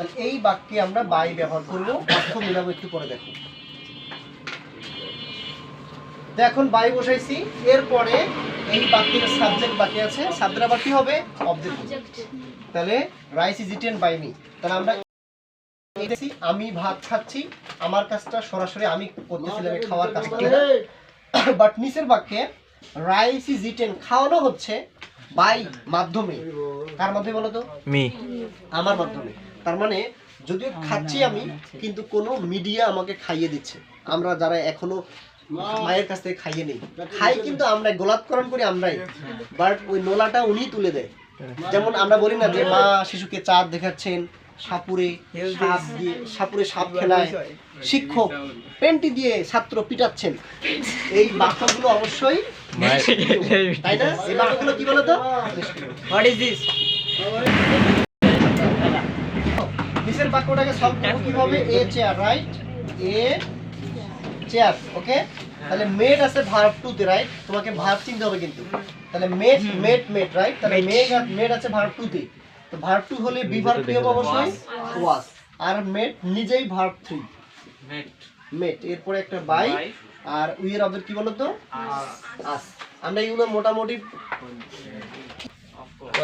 তাহলে এই বাক্যে আমরা বাই ব্যবহার করব, অর্থ মিলাবো একটু পরে দেখো। তো এখন বাই বসাইছি, এরপরে এই বাক্যের সাবজেক্ট বাকি আছে, সাবজেক্ট আবার কি হবে? অবজেক্ট। তাহলে rice is eaten by me. তাহলে আমরা আমি ভাত খাচ্ছি, আমার কাজটা সরাসরি আমি করতেছিলাম খাওয়ার কাজটা, বাট নিচের বাক্যে রাইস ইজ ইটেন খাওয়ানো হচ্ছে বাই মাধ্যমে। কার মাধ্যমে বলো তো? মি, আমার মাধ্যমে। তার মানে যদিও খাচ্ছি আমি, কিন্তু কোনো মিডিয়া আমাকে খাইয়ে দিচ্ছে। আমরা যারা এখনো মায়ের কাছ থেকে খাইয়ে নেই, খাই কিন্তু আমরা গোলাপকরণ করি আমরাই, বাট ওই নোলাটা উনি তুলে দেয়। যেমন আমরা বলি না যে মা শিশুকে চাঁদ দেখাচ্ছেন, সাপুরে সাপ খেলায়, শিক্ষক পেন্টি দিয়ে ছাত্র পিটাচ্ছেন, এই বাক্যগুলো অবশ্যই তাই না? এই বাক্যগুলো কি বলতো? What is this? নিচের বাক্যটাকে সলভ করব কিভাবে? A chair, right? A chair, okay. তাহলে মেড আছে ভার্ব টু তে, রাইট? তোমাকে ভার্ব চিনতে হবে কিন্তু। তাহলে মেড, রাইট? তাহলে মেড আছে ভার্ব টু তে। তো ভার্ব টু হলে বি ভার্ব কি হবে? অবশ্যই ওয়াজ। আর মেড নিজেই ভার্ব 3, মেড। এরপরে একটা বাই, আর উই এর অবজেক্ট কি বলতো? আস। আমরা এগুলো মোটামুটি